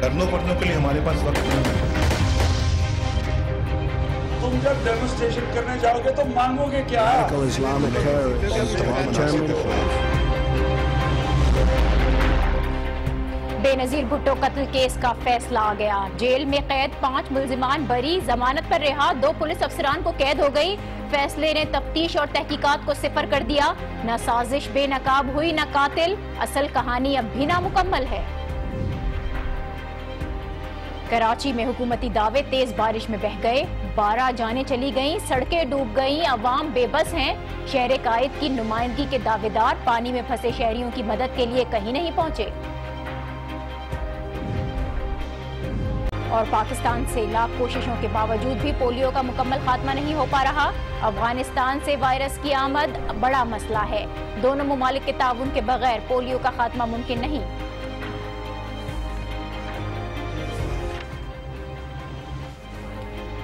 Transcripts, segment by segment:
धरनों पड़नों के लिए हमारे पास वक्त नहीं है। तुम जब डेमोन्स्ट्रेशन करने जाओगे तो मांगोगे क्या? बेनजीर भुट्टो कत्ल केस का फैसला आ गया। जेल में कैद 5 मुल्जिमान बरी, जमानत पर रिहा 2 पुलिस अफसरान को कैद हो गई। फैसले ने तफ्तीश और तहकीकात को सिफर कर दिया। न साजिश बेनकाब हुई न कातिल, असल कहानी अब भी नामुकम्मल है। कराची में हुकूमती दावे तेज बारिश में बह गए, 12 जानें चली गईं, सड़कें डूब गईं, अवाम बेबस हैं। शहर कायद की नुमाइंदगी के दावेदार पानी में फंसे शहरियों की मदद के लिए कहीं नहीं पहुंचे। और पाकिस्तान से लाख कोशिशों के बावजूद भी पोलियो का मुकम्मल खात्मा नहीं हो पा रहा। अफगानिस्तान से वायरस की आमद बड़ा मसला है। दोनों मुमालिक के ताउन के बगैर पोलियो का खात्मा मुमकिन नहीं।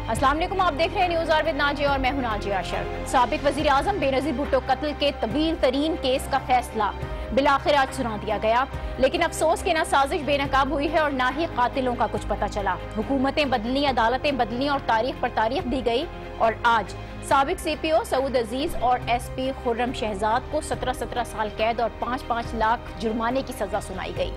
अस्सलाम वालेकुम, आप देख रहे हैं न्यूज आवर विद नाजिया और मैं हूं नाजिया अशरफ। साबिक वजीर आजम बेनजीर भुट्टो कत्ल के तवील तरीन केस का फैसला बिलाखिर आज सुना दिया गया, लेकिन अफसोस कि ना साजिश बेनकाब हुई है और ना ही कातिलों का कुछ पता चला। हुकूमतें बदली, अदालतें बदली और तारीख पर तारीख दी गई और आज साबिक CPO सऊद अजीज और SP खुर्रम शहजाद को 17-17 साल कैद और 5-5 लाख जुर्माने की सजा सुनाई गई।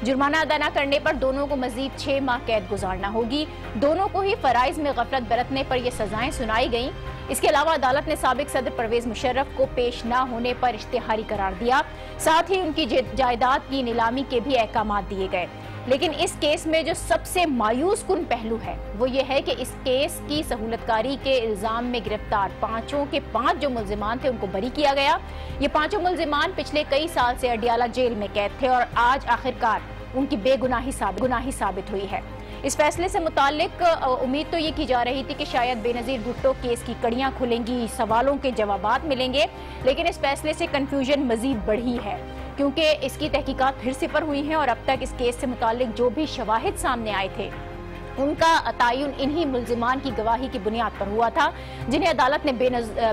जुर्माना अदा न करने पर दोनों को मजीद 6 माह कैद गुजारना होगी। दोनों को ही फराइज में गफलत बरतने पर यह सजाएं सुनाई गईं। इसके अलावा अदालत ने साबिक सदर परवेज मुशर्रफ को पेश न होने पर इश्तिहारी करार दिया। साथ ही उनकी जायदाद की नीलामी के भी अहकाम दिए गए। लेकिन इस केस में जो सबसे मायूस कुन पहलू है वो ये है कि इस केस की सहूलतकारी के इल्जाम में गिरफ्तार 5 के 5 जो मुल्जिमान थे उनको बरी किया गया। ये 5 मुल्जिमान पिछले कई साल से अडियाला जेल में कैद थे और आज आखिरकार उनकी बेगुनाही साबित हुई है। इस फैसले से मुतालिक उम्मीद तो ये की जा रही थी कि शायद बेनजीर भुट्टो केस की कड़ियां खुलेंगी, सवालों के जवाबात मिलेंगे, लेकिन इस फैसले से कंफ्यूजन मजीद बढ़ी है क्योंकि इसकी तहकीकात फिर सिफर हुई हैं और अब तक इस केस से मुतालिक जो भी शवाहिद सामने आए थे उनका तयन इन्हीं मुल्जिमान की गवाही की बुनियाद पर हुआ था, जिन्हें अदालत ने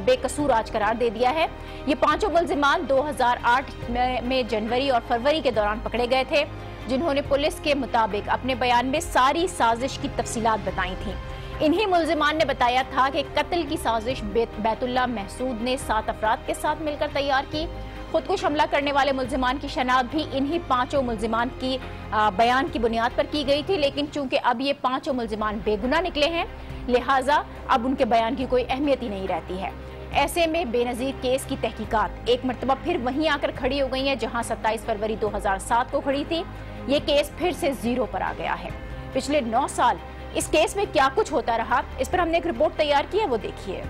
बेकसूर आज करार दे दिया है। ये 5 मुल्जिमान 2008 में जनवरी और फरवरी के दौरान पकड़े गए थे, जिन्होंने पुलिस के मुताबिक अपने बयान में सारी साजिश की तफसीलात बताई थी। इन्हीं मुल्जिमान ने बताया था कि कत्ल की साजिश बैतुल्ला महसूद ने 7 अफराद के साथ मिलकर तैयार की। खुदकुश हमला करने वाले मुल्जिमान की शनाख्त भी इन्हीं 5 मुल्जिमान की बयान की बुनियाद पर की गई थी, लेकिन चूंकि अब ये 5 मुल्जिमान बेगुनाह निकले हैं, लिहाजा अब उनके बयान की कोई अहमियत ही नहीं रहती है। ऐसे में बेनजीर केस की तहकीकात एक मरतबा फिर वहीं आकर खड़ी हो गई है जहां 27 फरवरी 2007 को खड़ी थी। ये केस फिर से जीरो पर आ गया है। पिछले 9 साल इस केस में क्या कुछ होता रहा, इस पर हमने एक रिपोर्ट तैयार की है, वो देखिए।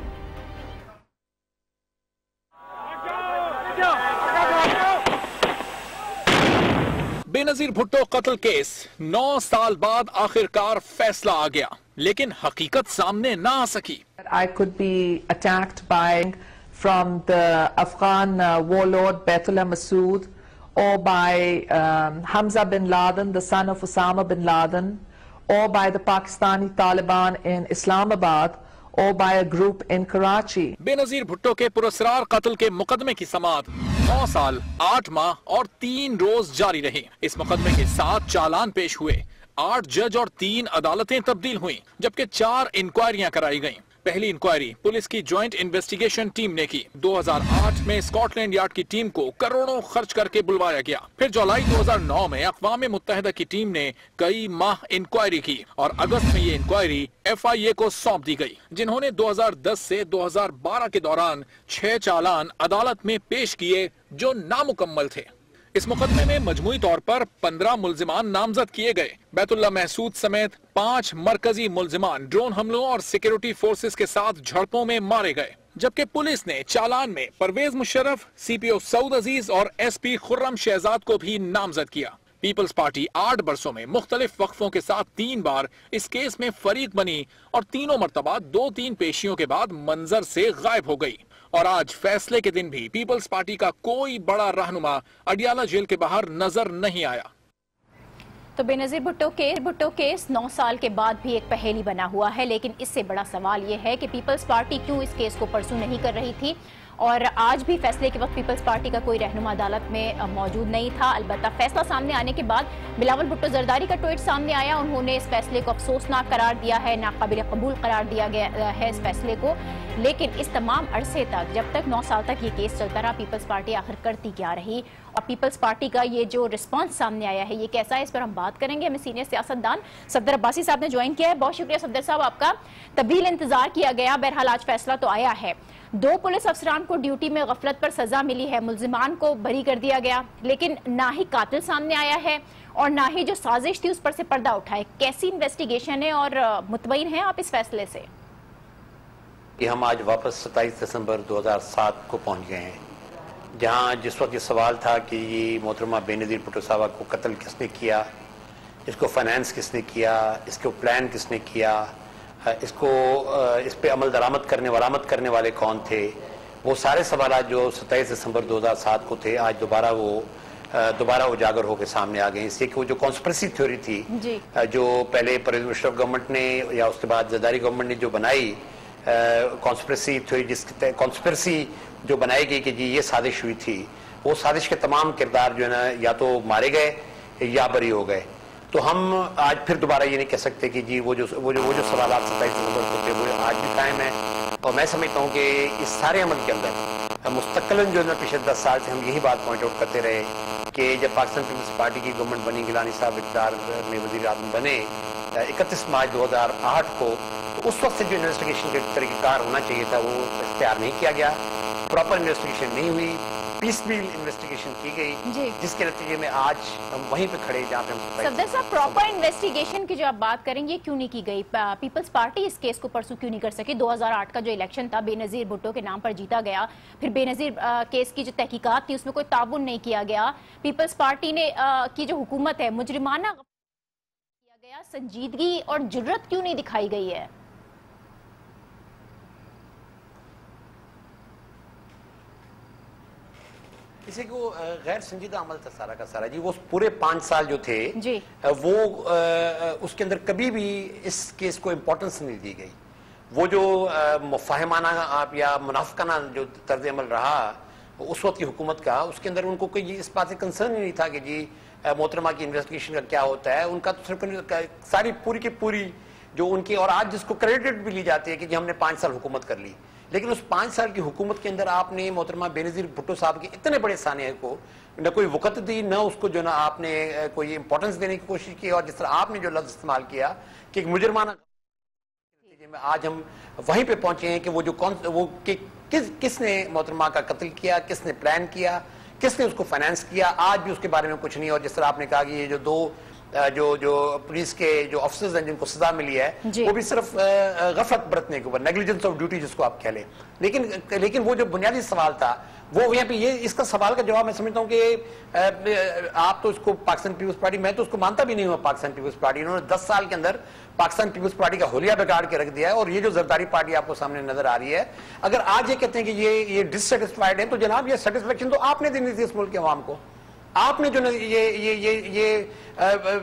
बेनजीर भुट्टो कत्ल केस 9 साल बाद आखिरकार फैसला आ गया, लेकिन हकीकत सामने ना आ सकी। I could be attacked by from the Afghan warlord Baitullah Masood or by Hamza bin Laden, the son of Osama bin Laden, or by the Pakistani Taliban in Islamabad, or by a group in Karachi. Benazir Bhutto के पुरस्कार कत्ल के मुकदमे की समाअत 9 साल 8 माह और 3 रोज जारी रही। इस मुकदमे के 7 चालान पेश हुए, 8 जज और 3 अदालतें तब्दील हुई, जबकि 4 इंक्वायरियां कराई गईं। पहली इंक्वायरी पुलिस की ज्वाइंट इन्वेस्टिगेशन टीम ने की। 2008 में स्कॉटलैंड यार्ड की टीम को करोड़ों खर्च करके बुलवाया गया। फिर जुलाई 2009 में अक़वाम मुत्तहिदा की टीम ने कई माह इंक्वायरी की और अगस्त में ये इंक्वायरी FIA को सौंप दी गई, जिन्होंने 2010 से 2012 के दौरान 6 चालान अदालत में पेश किए जो नामुकम्मल थे। इस मुकदमे में मजमूई तौर पर 15 मुल्जिमान नामजद किए गए। बैतुल्ला महसूद समेत 5 मरकजी मुल्जिमान ड्रोन हमलों और सिक्योरिटी फोर्सेस के साथ झड़पों में मारे गए, जबकि पुलिस ने चालान में परवेज मुशर्रफ, CPO सऊद अजीज और SP खुर्रम शहजाद को भी नामजद किया। पीपल्स पार्टी 8 बरसों में मुख्तलिफ वक्फों के साथ 3 बार इस केस में फरीक बनी और तीनों मरतबा 2-3 पेशियों के बाद मंजर से गायब हो गई। और आज फैसले के दिन भी पीपल्स पार्टी का कोई बड़ा रहनुमा अडियाला जेल के बाहर नजर नहीं आया। तो बेनजीर भुट्टो केस 9 साल के बाद भी एक पहेली बना हुआ है, लेकिन इससे बड़ा सवाल यह है कि पीपल्स पार्टी क्यों इस केस को परसू नहीं कर रही थी और आज भी फैसले के वक्त पीपल्स पार्टी का कोई रहनुमा अदालत में मौजूद नहीं था। अलबत्ता फैसला सामने आने के बाद बिलावल भुट्टो जरदारी का ट्वीट सामने आया। उन्होंने इस फैसले को अफसोसनाक करार दिया है, नाकाबिल कबूल करार दिया गया है इस फैसले को। लेकिन इस तमाम अरसे तक, जब तक 9 साल तक ये केस चलता रहा, पीपल्स पार्टी आखिर करती क्या रही और पीपल्स पार्टी का ये जो रिस्पांस सामने आया है ये कैसा है, इस पर हम बात करेंगे। हमें सीनियर सियासतदान सफदर अब्बासी साहब ने ज्वाइन किया है। बहुत शुक्रिया सफदर साहब आपका। तब्दील इंतजार किया गया, बहरहाल आज फैसला तो आया है। 2 पुलिस अफसरान को ड्यूटी में गफलत पर सजा मिली है, मुल्जिमान को बरी कर दिया गया, लेकिन ना ही कातिल सामने आया है और ना ही जो साजिश थी उस पर से पर्दा उठा है। कैसी इन्वेस्टिगेशन है और मुतमईन है आप इस फैसले से? कि हम आज वापस 27 दिसंबर 2007 को पहुंच गए हैं, जहां जिस वक्त ये सवाल था कि ये मोहतरमा बेनज़ीर भुट्टो साहब को कत्ल किसने किया, इसको फाइनेंस किसने किया, इसको प्लान किसने किया, इसको इस पे अमल दरामद करने वाले कौन थे, वो सारे सवाल जो 27 दिसंबर 2007 को थे आज दोबारा उजागर होकर सामने आ गए। इससे कि वो जो कॉन्स्पिरेसी थ्योरी थी जो पहले परवेज़ मुशर्रफ गवर्नमेंट ने या उसके बाद जरदारी गवर्नमेंट ने जो बनाई कॉन्स्पिरेसी थ्योरी, कॉन्स्पिरेसी जो बनाई गई कि जी ये साजिश हुई थी, वो साजिश के तमाम किरदार जो है ना या तो मारे गए या बरी हो गए। तो हम आज फिर दोबारा ये नहीं कह सकते कि जी वो जो सवाल 27 दिसंबर को थे वो आज भी कायम है। और मैं समझता हूँ कि इस सारे अमल के अंदर मुस्तक़िलन जो है ना पिछले 10 साल से हम यही बात पॉइंट आउट करते रहे कि जब पाकिस्तान पीपल्स पार्टी की गवर्नमेंट बनी, गिलानी साहब इक़्तिदार में वज़ीर आज़म बने 31 मार्च 2008 को, तो उस वक्त से जो इन्वेस्टिगेशन के तरीक़ेकार होना चाहिए था वो इख्तियार नहीं किया गया, प्रॉपर इन्वेस्टिगेशन नहीं हुई, पीसफुल इन्वेस्टिगेशन की गई, जिसके नतीजे में आज हम वहीं पे खड़े जहाँ पे हम। सफदर साहब, प्रॉपर इन्वेस्टिगेशन की जो आप बात करेंगे क्यों नहीं की गई? पीपल्स पार्टी इस केस को परसू क्यों नहीं कर सकी? 2008 का जो इलेक्शन था बेनज़ीर भुट्टो के नाम पर जीता गया, फिर बेनज़ीर केस की जो तहकीकात थी उसमें कोई ताबुन नहीं किया गया। पीपल्स पार्टी ने की जो हुकूमत है मुजरिमाना किया गया, संजीदगी और जुर्रत क्यों नहीं दिखाई गई है? इसी को गैर संजीदा अमल था सारा का सारा जी। वो पूरे 5 साल जो थे जी, वो उसके अंदर कभी भी इस केस को इम्पोर्टेंस नहीं दी गई। वो जो मुफाहिमाना आप या मुनाफिकाना जो तर्ज अमल रहा उस वक्त की हुकूमत का, उसके अंदर उनको कोई इस बात से कंसर्न ही नहीं था कि जी मोहतरमा की इन्वेस्टिगेशन का क्या होता है। उनका तो सिर्फ सारी पूरी की पूरी जो उनकी, और आज जिसको क्रेडिट भी ली जाती है कि जी हमने 5 साल हुकूमत कर ली, लेकिन उस 5 साल की हुकूमत के अंदर आपने मोहतरमा बेनज़ीर भुट्टो साहब के इतने बड़े सानिया को न कोई वक़्त दी, न उसको जो ना आपने कोई इंपॉर्टेंस देने की कोशिश की, और जिस तरह आपने जो लफ्ज़ इस्तेमाल किया कि मुजरमाना, में आज हम वहीं पे पहुंचे हैं कि वो जो किसने मोहतरमा का कत्ल किया, किसने प्लान किया, किसने उसको फाइनेंस किया, आज भी उसके बारे में कुछ नहीं। और जिस तरह आपने कहा कि ये जो 2 जो पुलिस के जो ऑफिसर्स हैं जिनको सजा मिली है वो भी सिर्फ गफलत बरतने के ऊपर, नेग्लिजेंस ऑफ ड्यूटी जिसको आप कह लें। लेकिन वो जो बुनियादी सवाल था वो यहाँ पे ये इसका सवाल का जवाब मैं समझता हूँ कि आप तो इसको पाकिस्तान पीपल्स पार्टी, मैं तो उसको मानता भी नहीं हूँ पाकिस्तान पीपल्स पार्टी, इन्होंने 10 साल के अंदर पाकिस्तान पीपल्स पार्टी का होलिया बिगाड़ के रख दिया है। और ये जो जरदारी पार्टी आपको सामने नजर आ रही है, अगर आज ये कहते हैं कि ये डिससेटिस्फाइड है, तो जनाब ये सेटिस्फेक्शन तो आपने देनी थी इस मुल्क के अवाम को। आपने जो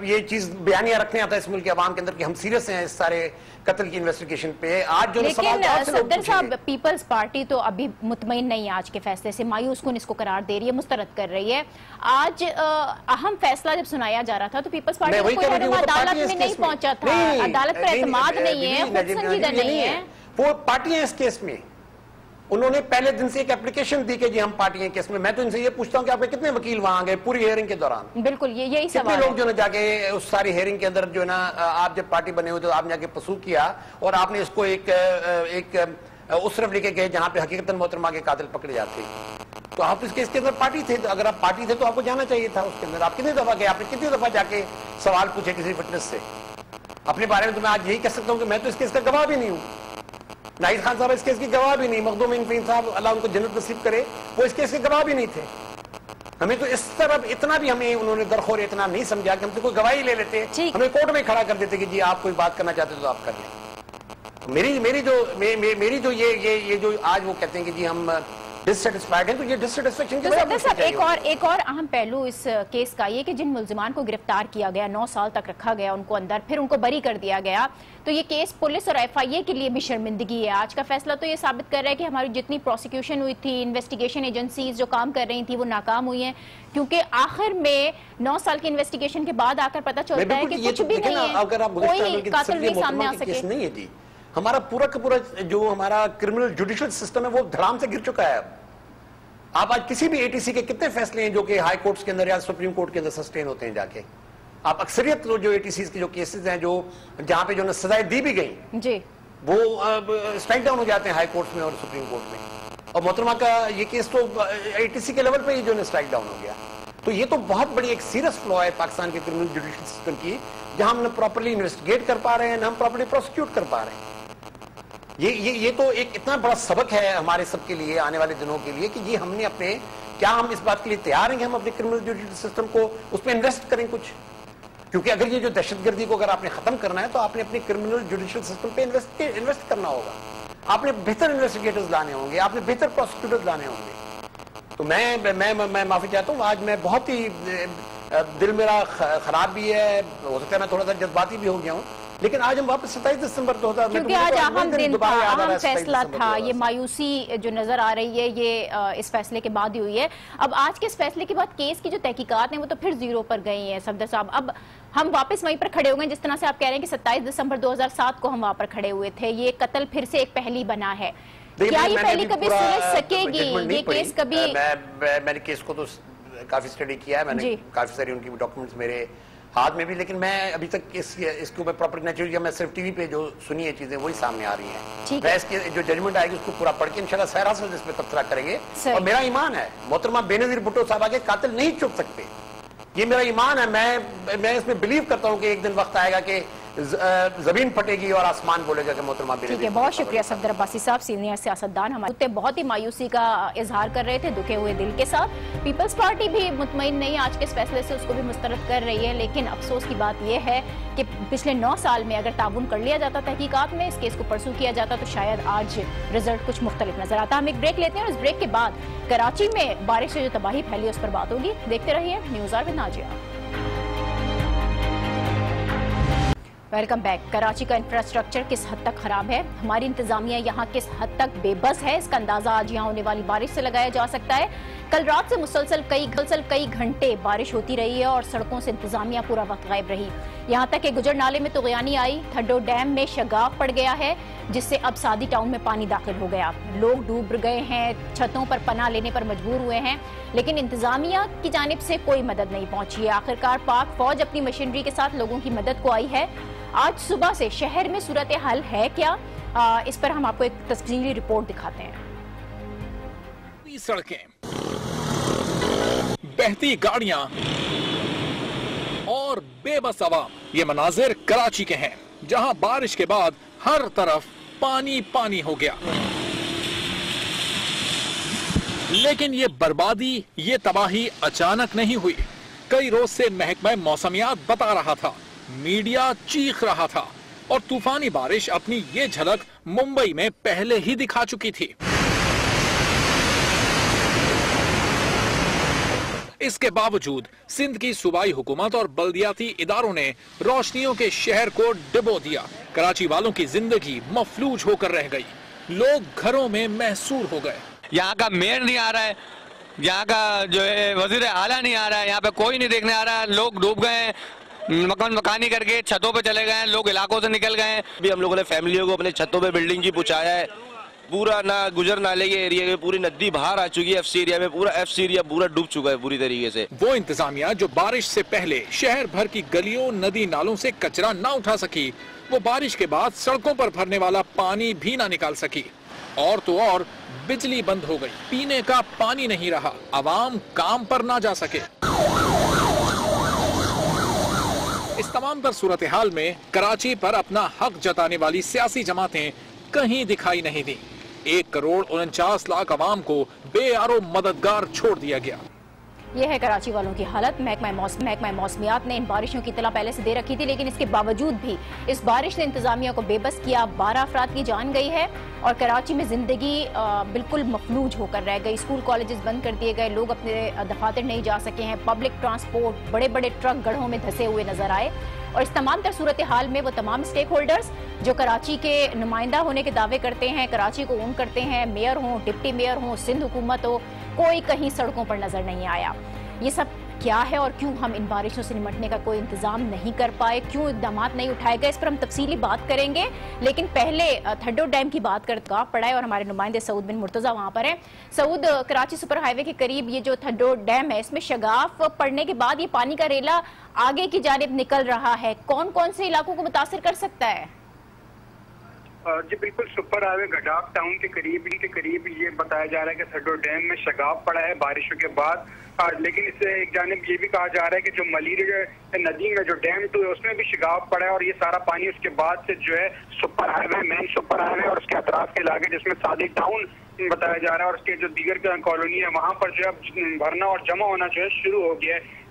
ये चीज बयानिया रखने आता है इस मुल्क के अवाम के अंदर कि हम सीरियस हैं इस सारे कत्ल की इन्वेस्टिगेशन पे। आज जो लेकिन सफदर साहब, पीपल्स पार्टी तो अभी मुतमईन नहीं है आज के फैसले से, मायूस कुन इसको करार दे रही है, मुस्तरद कर रही है। आज अहम फैसला जब सुनाया जा रहा था तो पीपल्स पार्टी को कोई अदालत में नहीं पहुंचा था, अदालत पर एतमाद नहीं है, खुद संजीदा नहीं है। वो पार्टियां इस केस में, उन्होंने पहले दिन से एक एप्लीकेशन दी कि जी हम पार्टी हैं केस में। मैं तो इनसे ये पूछता हूं कि आपके कितने वकील वहां गए पूरी हियरिंग के दौरान? बिल्कुल यही सवाल कितने लोग जो ना जाके उस सारी हियरिंग के अंदर जो ना आप जब पार्टी बने हुए तो आपने जाके पसू किया और आपने इसको एक उस तरफ लेके गए जहां पे हकीकतन मोहतरमा के कातिल पकड़े जाते। तो आप इस केस के अंदर पार्टी थे, तो अगर आप पार्टी थे तो आपको जाना चाहिए था उसके अंदर। आप कितनी दफा गए, आपने कितनी दफा जाके सवाल पूछे किसी फिटनेस से अपने बारे में? तो मैं आज यही कह सकता हूँ कि मैं तो इस केस का गवाह भी नहीं हूँ, नाहिद खान साहब इस केस की गवाह भी नहीं, मखदूम इनफीन साहब अल्लाह उनको जन्नत नसीब करे, वो इस केस के गवाह भी नहीं थे। हमें तो इस तरफ इतना भी हमें उन्होंने दरखोर इतना नहीं समझा कि हमसे कोई गवाही ले लेते, हमें कोर्ट में खड़ा कर देते कि जी आप कोई बात करना चाहते तो आप कर लें। मेरी जो ये जो आज वो कहते हैं कि जी हम डिससेटिस्फाइड है, तो ये डिससेटिस्फैक्शन की वजह से एक और अहम पहलू इस केस का ये कि जिन मुल्जिमान को गिरफ्तार किया गया, 9 साल तक रखा गया उनको अंदर, फिर उनको बरी कर दिया गया, तो ये केस पुलिस और FIA के लिए भी शर्मिंदगी है। आज का फैसला तो ये साबित कर रहा है कि हमारी जितनी प्रोसिक्यूशन हुई थी, इन्वेस्टिगेशन एजेंसीज जो काम कर रही थी वो नाकाम हुई हैं, क्योंकि आखिर में 9 साल की इन्वेस्टिगेशन के बाद आकर पता चलता है कि कुछ भी नहीं है, कोई कातिल नहीं सामने आ सके। नहीं है जी, हमारा पूरा का पूरा जो हमारा क्रिमिनल जुडिशियल सिस्टम है वो धड़ाम से गिर चुका है। आप आज किसी भी ATC के कितने फैसले हैं जो कि हाई कोर्ट्स के अंदर या सुप्रीम कोर्ट के अंदर सस्टेन होते हैं जाके, आप अक्सरियत जो ATCs के जो केसेस हैं जो जहां पे जो सजाएं दी भी गई जी, वो स्ट्राइक डाउन हो जाते हैं हाई कोर्ट में और सुप्रीम कोर्ट में। और मोहतरमा का ये केस तो ATC के लेवल पे ही जो है स्ट्राइक डाउन हो गया। तो ये तो बहुत बड़ी एक सीरियस फ्लॉ है पाकिस्तान के क्रिमिनल जुडिशियल सिस्टम की, जहां हम न प्रॉपर्ली इन्वेस्टिगेट कर पा रहे हैं, न हम प्रॉपर्ली प्रोसिक्यूट कर पा रहे हैं। ये तो एक इतना बड़ा सबक है हमारे सबके लिए आने वाले दिनों के लिए कि ये हमने अपने, क्या हम इस बात के लिए तैयार हैं कि हम अपने क्रिमिनल जुडिशियल सिस्टम को उस पर इन्वेस्ट करें कुछ, क्योंकि अगर ये जो दहशतगर्दी को अगर आपने खत्म करना है तो आपने अपने क्रिमिनल जुडिशियल सिस्टम पे इन्वेस्ट करना होगा, आपने बेहतर इन्वेस्टिगेटर्स लाने होंगे, आपने बेहतर प्रोसिक्यूटर्स लाने होंगे। तो मैं माफी चाहता हूँ, आज मैं बहुत ही दिल मेरा खराब भी है, हो सकता है मैं थोड़ा सा जज्बाती भी हो गया हूँ, लेकिन आज हम वापस 27 दिसंबर 2000 क्योंकि आज अहम दिन था, अहम फैसला था, ये मायूसी जो नजर आ रही है ये इस फैसले के बाद ही हुई है। अब आज के इस फैसले के बाद केस की जो तहकीकात हैं वो तो फिर जीरो पर गई हैं सफदर साहब। अब हम वापस वहीं पर खड़े हो गए, जिस तरह से आप कह रहे हैं कि 27 दिसंबर 2007 को हम वहां पर खड़े हुए थे, ये कत्ल फिर से एक पहली बना है, क्या ये पहली कभी सुलझ सकेगी ये केस? कभी मैंने केस को तो काफी स्टडी किया है, मैंने काफी सारी उनकी डॉक्यूमेंट्स मेरे हाथ में भी, लेकिन मैं अभी तक इसके ऊपर प्रॉपर नेचुरली मैं सिर्फ टीवी पे जो सुनी है चीजें वही सामने आ रही हैं। मैं इसके जो जजमेंट आएगी उसको पूरा पढ़ के इंशाल्लाह सहरा से इस पे तबसरा करेंगे। और मेरा ईमान है मोहतरमा बेनजीर भुट्टो साहब आगे कातिल नहीं चुप सकते, ये मेरा ईमान है। मैं इसमें बिलीव करता हूँ कि एक दिन वक्त आएगा कि जमीन फटेगी और आसमान बोलेगा कि मोहतरमा बेनजीर। ठीक है, बहुत शुक्रिया सफदर अब्बासी साहब, सीनियर सियासतदान। हमारे बहुत ही मायूसी का इजहार कर रहे थे दुखे हुए दिल के साथ। पीपल्स पार्टी भी मुतमईन नहीं आज के इस फैसले से, उसको भी मुस्तरद कर रही है, लेकिन अफसोस की बात यह है कि पिछले 9 साल में अगर ताबून कर लिया जाता तहकीकात में, इस केस को परसू किया जाता तो शायद आज रिजल्ट कुछ मुख्तलिफ नजर आता। हम एक ब्रेक लेते हैं और इस ब्रेक के बाद कराची में बारिश से जो तबाही फैली उस पर बात होगी। देखते रहिए news hour with Nazia. Welcome back. Karachi का इंफ्रास्ट्रक्चर किस हद तक खराब है, हमारी इंतजामिया यहाँ किस हद तक बेबस है, इसका अंदाजा आज यहाँ होने वाली बारिश से लगाया जा सकता है। कल रात से मुसलसल कई घंटे बारिश होती रही है और सड़कों से इंतजामिया पूरा वक्त गायब रही। यहाँ तक कि गुजर नाले में तुगयानी आई, थड्डो डैम में शगाफ पड़ गया है, जिससे अब सादी टाउन में पानी दाखिल हो गया। लोग डूब गए हैं, छतों पर पनाह लेने पर मजबूर हुए हैं, लेकिन इंतजामिया की जानिब से कोई मदद नहीं पहुंची है। आखिरकार पाक फौज अपनी मशीनरी के साथ लोगों की मदद को आई है। आज सुबह से शहर में सूरत हाल है क्या, इस पर हम आपको एक तफसीली रिपोर्ट दिखाते हैं। सड़कें, बहती गाड़ियां और बेबस आवाम, ये मनाजिर कराची के हैं, जहां बारिश के बाद हर तरफ पानी पानी हो गया। लेकिन ये बर्बादी, ये तबाही अचानक नहीं हुई। कई रोज से महकमा मौसमियात बता रहा था, मीडिया चीख रहा था और तूफानी बारिश अपनी ये झलक मुंबई में पहले ही दिखा चुकी थी। इसके बावजूद सिंध की सूबाई हुकूमत और बल्दियाती इदारों ने रोशनियों के शहर को डुबो दिया। कराची वालों की जिंदगी मफलूज होकर रह गई, लोग घरों में महसूर हो गए। यहाँ का मेयर नहीं आ रहा है, यहाँ का जो है वजीर आला नहीं आ रहा है, यहाँ पे कोई नहीं देखने आ रहा है। लोग डूब गए, मकानी करके छतों पे चले गए, लोग इलाकों से निकल गए। भी हम लोगों ने फैमिलियों को अपने छतों पे बिल्डिंग की पहुंचाया है। पूरा ना गुजर नाले के एरिया में पूरी नदी बाहर आ चुकी है, FC एरिया में पूरा FC एरिया पूरा डूब चुका है पूरी तरीके से। वो इंतजामिया जो बारिश से पहले शहर भर की गलियों नदी नालों से कचरा ना उठा सकी, वो बारिश के बाद सड़कों पर भरने वाला पानी भी ना निकाल सकी। और तो और बिजली बंद हो गई, पीने का पानी नहीं रहा, आवाम काम पर ना जा सके। इस तमाम तर सूरत हाल में कराची पर अपना हक जताने वाली सियासी जमातें कहीं दिखाई नहीं दी। 1 करोड़ 49 लाख आवाम को बेआरो मददगार छोड़ दिया गया। ये है कराची वालों की हालत। महकमा मौसमियात ने इन बारिशों की इत्तला पहले से दे रखी थी, लेकिन इसके बावजूद भी इस बारिश ने इंतजामिया को बेबस किया। 12 अफराद की जान गई है और कराची में जिंदगी बिल्कुल मफलूज होकर रह गई। स्कूल कॉलेजेस बंद कर दिए गए, लोग अपने दफातर नहीं जा सके हैं। पब्लिक ट्रांसपोर्ट, बड़े बड़े ट्रक गढ़ों में धंसे हुए नजर आए। और इस तमाम तर सूरत हाल में वो तमाम स्टेक होल्डर्स जो कराची के नुमाइंदा होने के दावे करते हैं, कराची को ओन करते हैं, मेयर हो, डिप्टी मेयर हो, सिंध हुकूमत हो, कोई कहीं सड़कों पर नजर नहीं आया। ये सब क्या है और क्यों हम इन बारिशों से निपटने का कोई इंतजाम नहीं कर पाए, क्यों इकदाम नहीं उठाए गए, इस पर हम तफसीली बात करेंगे। लेकिन पहले थड्डो डैम की बात करता पड़ा है और हमारे नुमाइंदे सऊद बिन मुर्तजा वहां पर है। सऊद, कराची सुपर हाईवे के करीब ये जो थड्डो डैम है, इसमें शगाफ पड़ने के बाद ये पानी का रेला आगे की जानिब निकल रहा है, कौन कौन से इलाकों को मुतासिर कर सकता है? जी बिल्कुल, सुपर हाईवे गडाफ टाउन के करीब ये बताया जा रहा है कि थड्डो डैम में शगाफ पड़ा है बारिशों के बाद। लेकिन इससे एक जानिब ये भी कहा जा रहा है कि जो मलीर नदी में जो डैम 2 है उसमें भी शगाफ पड़ा है और ये सारा पानी उसके बाद से जो है super highway, main super highway और उसके अतराफ के इलाके जिसमें सादिक टाउन बताया जा रहा है और उसके जो दीगर कॉलोनी है वहां पर जो है भरना और जमा होना जो है शुरू हो गया है।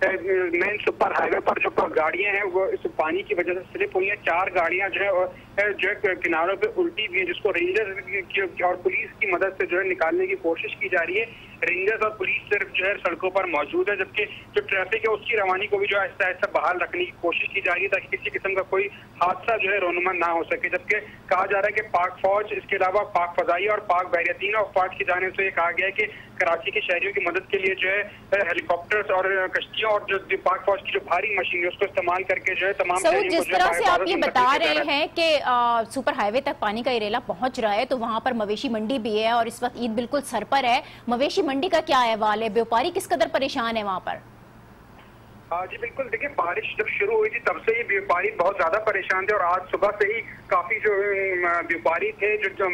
मेन सुपर हाईवे पर जो गाड़ियां हैं वो इस पानी की वजह से स्लिप हुई हैं। 4 गाड़ियां जो है किनारों पे उल्टी भी है, जिसको रेंजर्स और पुलिस की मदद से जो है निकालने की कोशिश की जा रही है। रेंजर्स और पुलिस सिर्फ जो है सड़कों पर मौजूद है, जबकि जो ट्रैफिक है उसकी रवानी को भी जो है आहिस्ता आहिस्ता बहाल रखने की कोशिश की जा रही है ताकि किसी किस्म का कोई हादसा जो है रोनुमा ना हो सके। जबकि कहा जा रहा है कि पाक फौज, इसके अलावा पाक फजाई और पाक बहरिया, तीनों अफवाज की जानिब से ये कहा गया है कि कराची के शहरियों की मदद के लिए जो है हेलीकॉप्टर्स और कश्तियों और जो पाक फौज की जो भारी मशीन है उसको इस्तेमाल करके जो है तमाम जिस तरह से आप ये बता रहे हैं कि सुपर हाईवे तक पानी का ये रेला पहुंच रहा है, तो वहां पर मवेशी मंडी भी है और इस वक्त ईद बिल्कुल सर पर है। मवेशी मंडी का क्या अहवाल है? व्यापारी किस कदर परेशान है वहां पर? जी बिल्कुल, देखिए बारिश जब शुरू हुई थी तब से ही व्यापारी बहुत ज्यादा परेशान थे और आज सुबह से ही काफी जो व्यापारी थे जो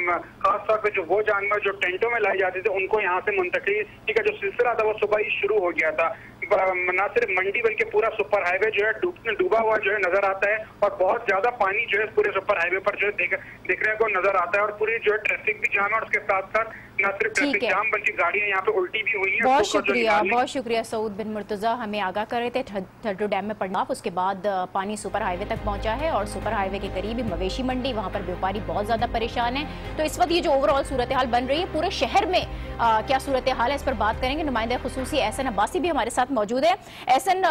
खासतौर पे जो वो जानवर जो टेंटों में लाए जाते थे उनको यहाँ से मुंतकिली का जो सिलसिला था वो सुबह ही शुरू हो गया था। न सिर्फ मंडी बल्कि पूरा सुपर हाईवे जो है डूबा हुआ जो है नजर आता है और बहुत ज्यादा पानी जो है पूरे सुपर हाईवे पर जो है देखने को नजर आता है और पूरी जो है ट्रैफिक भी जाम है और उसके साथ साथ न सिर्फ ट्रैफिक जाम बल्कि गाड़ियां यहाँ पे उल्टी भी हुई हैं। बहुत शुक्रिया सऊद बिन मुर्तजा, हमें आगाह कर रहे थे थड्डो डैम में पड़ना, उसके बाद पानी सुपर हाईवे तक पहुंचा है और सुपर हाईवे के करीब मवेशी मंडी, वहां पर व्यापारी बहुत ज्यादा परेशान है। तो इस वक्त ये जो ओवरऑल सूरत हाल बन रही है पूरे शहर में, क्या सूरत हाल है इस पर बात करेंगे। नुमाइंदा खुसूसी एहसन अब्बासी भी हमारे साथ मौजूद है। एहसन,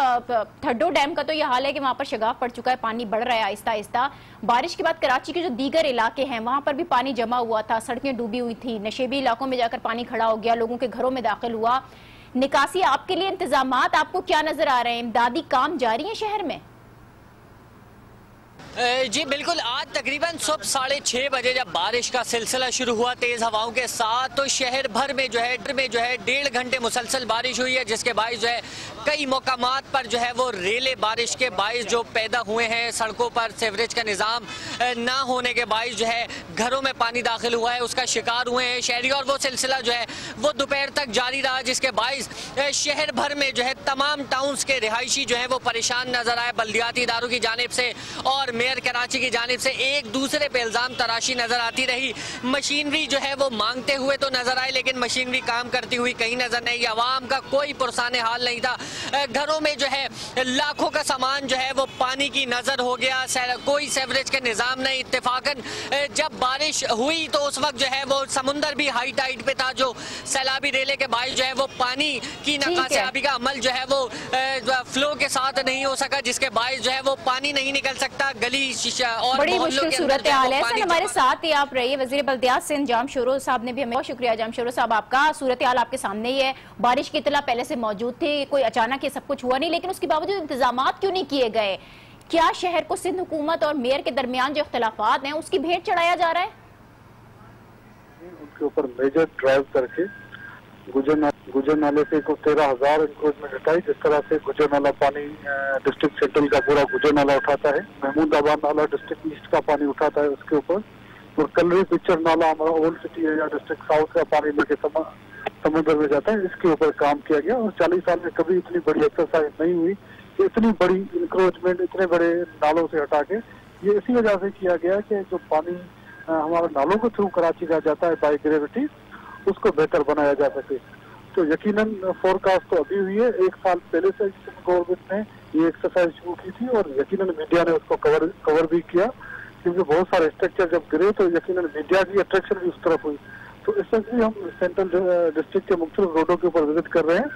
थड्डो डैम का तो यह हाल है कि वहां पर शगाफ पड़ चुका है, पानी बढ़ रहा है आहिस्ता आहिस्ता। बारिश के बाद कराची के जो दीगर इलाके हैं वहां पर भी पानी जमा हुआ था, सड़कें डूबी हुई थी, नशेबी इलाकों में जाकर पानी खड़ा हो गया, लोगों के घरों में दाखिल हुआ। निकासी आपके लिए इंतजामात आपको क्या नजर आ रहे हैं? इमदादी काम जारी है शहर में? जी बिल्कुल, आज तकरीबन सुबह 6:30 बजे जब बारिश का सिलसिला शुरू हुआ तेज हवाओं के साथ, तो शहर भर में जो है 1.5 घंटे मुसलसल बारिश हुई है, जिसके बाइस जो है कई मकामात पर जो है वो रेले बारिश के बाइस जो पैदा हुए हैं। सड़कों पर सीवरेज का निज़ाम ना होने के बाइस जो है घरों में पानी दाखिल हुआ है, उसका शिकार हुए हैं शहरी और वो सिलसिला जो है वो दोपहर तक जारी रहा, जिसके बाइस शहर भर में जो है तमाम टाउन्स के रिहायशी जो है वो परेशान नजर आए। बल्दियाती इदारों की जानिब से और मेयर कराची की जानिब से एक दूसरे पे इल्जाम तराशी नजर आती रही। मशीनरी जो है वो मांगते हुए तो नजर आए लेकिन मशीनरी काम करती हुई कहीं नजर नहीं। आवाम का कोई पुरसाने हाल नहीं था। घरों में जो है लाखों का सामान जो है वो पानी की नजर हो गया, कोई सेवरेज का निजाम नहीं। इत्तेफाकन जब बारिश हुई तो उस वक्त जो है वो समुंदर भी हाई टाइड पे था, जो सैलाबी रेले के बाइस जो है वो पानी की नकासियाबी का अमल जो है वो फ्लो के साथ नहीं हो सका, जिसके बाइस जो है वो पानी नहीं निकल सकता। गली और बड़ी मुश्किल सूरत हाल है। सर हमारे साथ ही आप रहिए, वजीर बल्दियात सिंध जाम शोरो साहब ने भी हमें, बहुत शुक्रिया जाम शोरो साहब आपका। सूरत हाल आपके सामने ही है, बारिश की इत्तला पहले से मौजूद थी, कोई अचानक ये सब कुछ हुआ नहीं, लेकिन उसके बावजूद इंतजाम क्यों नहीं किए गए? क्या शहर को सिंध हुकूमत और मेयर के दरमियान जो इख्तलाफात हैं उसकी भेंट चढ़ाया जा रहा है? उनके ऊपर मेजर ड्राइव करके गुजर नाले से 13,000 इंक्रोचमेंट हटाई। जिस तरह से गुजर नाला पानी डिस्ट्रिक्ट सेंट्रल का पूरा गुजर नाला उठाता है, महमूदाबाद नाला डिस्ट्रिक्ट ईस्ट का पानी उठाता है उसके ऊपर, और कलरी पिक्चर नाला हमारा old city area district south का पानी लेके समुद्र में जाता है। इसके ऊपर काम किया गया और 40 साल में कभी इतनी बड़ी एक्सरसाइज नहीं हुई, इतनी बड़ी इंक्रोचमेंट इतने बड़े नालों से हटा के। ये इसी वजह से किया गया कि जो पानी हमारे नालों के थ्रू कराची का जाता है बाई ग्रेविटी, उसको बेहतर बनाया जा सके। तो तो यकीनन फोरकास्ट तो अभी हुई है, 1 साल पहले से गवर्नमेंट ने ये एक्सरसाइज शुरू की थी और यकीनन मीडिया ने उसको कवर भी किया, क्योंकि बहुत सारे स्ट्रक्चर जब गिरे तो यकीनन मीडिया की अट्रैक्शन भी उस तरफ हुई। तो इस वक्त भी हम सेंट्रल डिस्ट्रिक्ट के मुख्तलिफ रोडों के ऊपर विजिट कर रहे हैं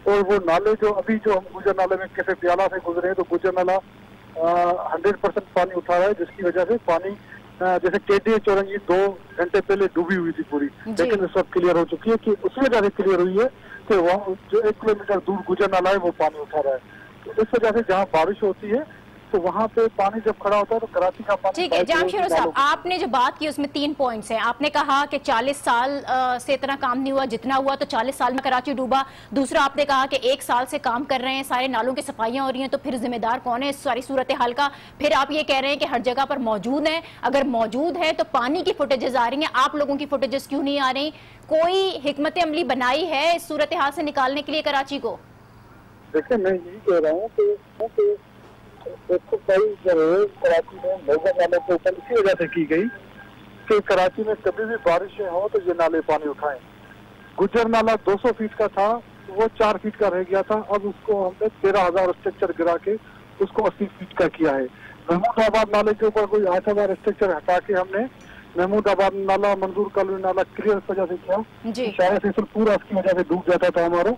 और वो नाले जो अभी जो हम गुजर नाले में कैसे प्याला से गुजरे हैं, तो गुजर नाला 100% पानी उठा रहा है, जिसकी वजह से पानी जैसे केडी चौरंगी 2 घंटे पहले डूबी हुई थी पूरी, लेकिन इस वक्त क्लियर हो चुकी है कि उसी वजह से क्लियर हुई है कि वहाँ जो 1 किलोमीटर दूर गुजर नाला है वो पानी उठा रहा है। तो इस वजह से जहाँ बारिश होती है तो वहाँ पे पानी जब खड़ा होता है तो कराची का पानी। ठीक है जामशेरो साहब, आपने जो बात की उसमें 3 पॉइंट्स हैं। आपने कहा कि 40 साल से इतना काम नहीं हुआ, जितना हुआ तो 40 साल में कराची डूबा। दूसरा आपने कहा कि 1 साल से काम कर रहे हैं, सारे नालों की सफाइयां हो रही हैं, तो फिर जिम्मेदार कौन है इस सारी सूरत हाल का? फिर आप ये कह रहे हैं कि हर जगह पर मौजूद है, अगर मौजूद है तो पानी की फुटेजेस आ रही हैं, आप लोगों की फुटेजेस क्यों नहीं आ रही? कोई हिकमत अमली बनाई है इस सूरत हाल से निकालने के लिए कराची को? देखिए मैं यही कह रहा हूँ कि एक्सरसाइज जो है कराची में मोगा नाले के ऊपर इसी वजह से की गई कि कराची में कभी भी बारिशें हो तो ये नाले पानी उठाएं। गुजर नाला 200 फीट का था, वो 4 फीट का रह गया था, अब उसको हमने 13,000 स्ट्रक्चर गिरा के उसको 80 फीट का किया है। महमूदाबाद नाले के ऊपर कोई 8,000 स्ट्रक्चर हटा के हमने महमूदाबाद नाला, मंजूर कॉलोनी नाला क्लियर इस वजह से किया, शायद से पूरा इसकी वजह से डूब जाता था हमारा,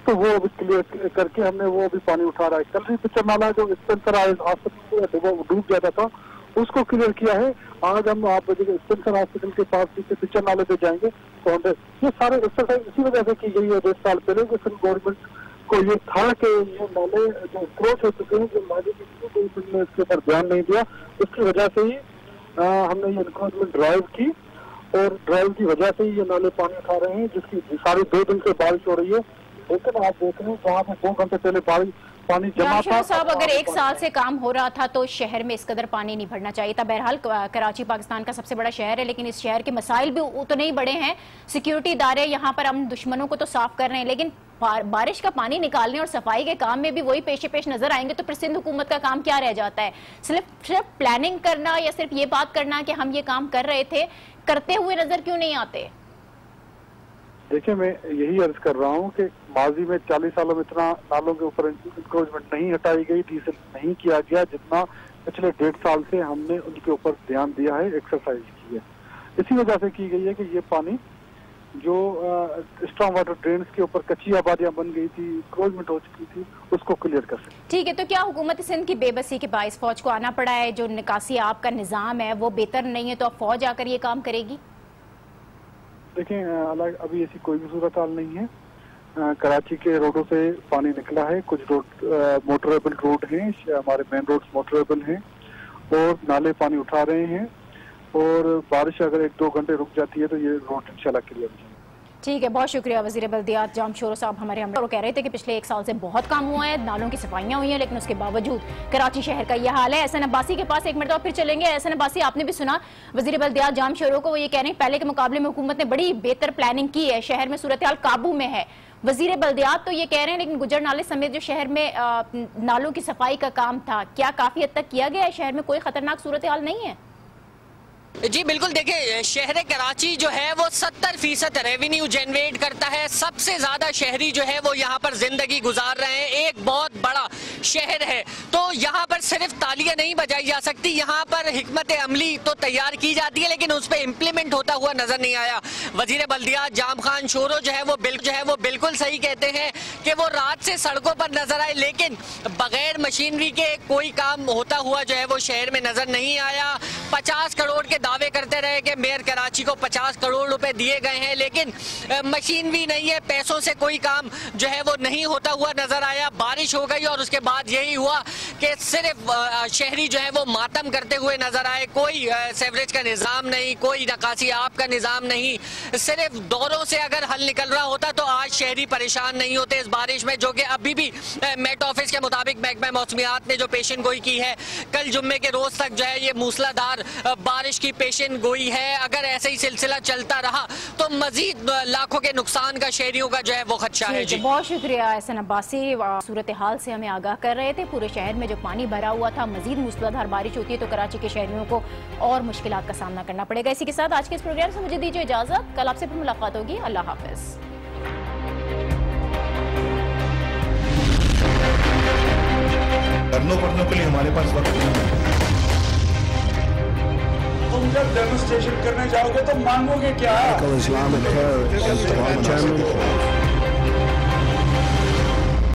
तो वो अभी क्लियर करके हमने वो भी पानी उठा रहा है। कल पिक्चर नाला जो स्पेंसर हॉस्पिटल डूब जाता था उसको क्लियर किया है। आज हम आप स्पेंसर हॉस्पिटल के पास पिक्चर नाले पे जाएंगे तो हम ये सारे एक्सरसाइज इसी वजह से की गई है 10 साल पहले, कि गवर्नमेंट को ये था कि ये नाले जो क्लोज हो चुके हैं, जो माजी गवर्नमेंट ने इसके ऊपर ध्यान नहीं दिया, उसकी वजह से ही हमने ये इनक्रोचमेंट ड्राइव की और ड्राइव की वजह से ही ये नाले पानी उठा रहे हैं, जिसकी सारी 2 दिन से बारिश हो रही है। लेकिन आप देख रहे हैं वहाँ पे 2 घंटे पहले पानी जमा था। साहब अगर 1 साल से काम हो रहा था तो शहर में इस कदर पानी नहीं भरना चाहिए था। बहरहाल कराची पाकिस्तान का सबसे बड़ा शहर है, लेकिन इस शहर के मसाइल भी उतने ही बड़े हैं। सिक्योरिटी इदारे यहाँ पर हम दुश्मनों को तो साफ कर रहे हैं, लेकिन बारिश का पानी निकालने और सफाई के काम में भी वही पेश नजर आएंगे तो फिर सिंध हुकूमत का काम क्या रह जाता है? सिर्फ प्लानिंग करना या सिर्फ ये बात करना कि हम ये काम कर रहे थे, करते हुए नजर क्यों नहीं आते? देखिए मैं यही अर्ज कर रहा हूँ कि माजी में 40 सालों में इतना नालों के ऊपर इंक्रोचमेंट नहीं हटाई गई, डीजल नहीं किया गया जितना पिछले 1.5 साल से हमने उनके ऊपर ध्यान दिया है, एक्सरसाइज की है। इसी वजह से की गई है कि ये पानी जो स्ट्रॉन्ग वाटर ड्रेन्स के ऊपर कच्ची आबादियां बन गई थी, इंक्रोचमेंट हो चुकी थी, उसको क्लियर कर सके। ठीक है, तो क्या हुकूमत सिंध की बेबसी के बाइस फौज को आना पड़ा है? जो निकासी आपका निजाम है वो बेहतर नहीं है तो अब फौज आकर ये काम करेगी? देखिए अभी ऐसी कोई भी सूरत हाल नहीं है। कराची के रोडों से पानी निकला है, कुछ रोड मोटरेबल रोड हैं, हमारे मेन रोड मोटरेबल हैं और नाले पानी उठा रहे हैं, और बारिश अगर 1-2 घंटे रुक जाती है तो ये रोड इंशाल्लाह क्लियर हो जाएगा। ठीक है, बहुत शुक्रिया वज़ीर बल्दियात जामशोरो साहब हमारे हम कह रहे थे कि पिछले 1 साल से बहुत काम हुआ है, नालों की सफाइयां हुई हैं, लेकिन उसके बावजूद कराची शहर का यह हाल है। एहसन अब्बासी के पास एक मिनट और फिर चलेंगे। एहसन अब्बासी, आपने भी सुना वज़ीर बल्दियात जामशोरो को, वो ये कह रहे हैं पहले के मुकाबले में हुकूमत ने बड़ी बेहतर प्लानिंग की है, शहर में सूरत हाल काबू में है। वज़ीर बल्दियात तो ये कह रहे हैं लेकिन गुजर नाले समेत जो शहर में नालों की सफाई का काम था, क्या काफी हद तक किया गया है? शहर में कोई खतरनाक सूरत हाल नहीं है? जी बिल्कुल, देखिए शहर कराची जो है वो 70% रेवेन्यू जनरेट करता है। सबसे ज्यादा शहरी जो है वो यहाँ पर जिंदगी गुजार रहे हैं। एक बहुत बड़ा शहर है, तो यहाँ पर सिर्फ तालियां नहीं बजाई जा सकती, यहाँ पर हिकमत अमली तो तैयार की जाती है लेकिन उस पर इम्प्लीमेंट होता हुआ नजर नहीं आया। वजीर बल्दियात जाम खान शोरो जो है वो बिल्कुल सही कहते हैं कि वो रात से सड़कों पर नजर आए, लेकिन बगैर मशीनरी के कोई काम होता हुआ जो है वो शहर में नजर नहीं आया। 50 करोड़ के दावे करते रहे कि मेयर कराची को 50 करोड़ रुपए दिए गए हैं, लेकिन मशीन भी नहीं है, पैसों से कोई काम जो है वो नहीं होता हुआ नजर आया। बारिश हो गई और उसके बाद यही हुआ कि सिर्फ शहरी जो है वो मातम करते हुए नजर आए। कोई सेवरेज का निजाम नहीं, कोई नकासी आब का निजाम नहीं, सिर्फ दौरों से अगर हल निकल रहा होता तो आज शहरी परेशान नहीं होते इस बारिश में, जो कि अभी भी मेट ऑफिस के मुताबिक महकमा मौसमियात ने जो पेशन गोई की है, कल जुम्मे के रोज तक जो है ये मूसलाधार बारिश की पेशन गोई है। अगर ऐसे ही सिलसिला चलता रहा तो मजीद लाखों के नुकसान का शहरियों का जो है वो खदशा है। जी बहुत शुक्रिया एहसन अब्बासी, सूरत हाल से हमें आगाह कर रहे थे। पूरे शहर में जो पानी भरा हुआ था, मजीद मूसलाधार बारिश होती है तो कराची के शहरियों को और मुश्किलात का सामना करना पड़ेगा। इसी के साथ आज के इस प्रोग्राम से मुझे दीजिए इजाजत, कल आपसे फिर मुलाकात होगी। अल्लाह हाफिज। करने पड़ने के लिए हमारे पास वक्त नहीं है। तुम जब डेमोन्स्ट्रेशन करने जाओगे तो मांगोगे क्या?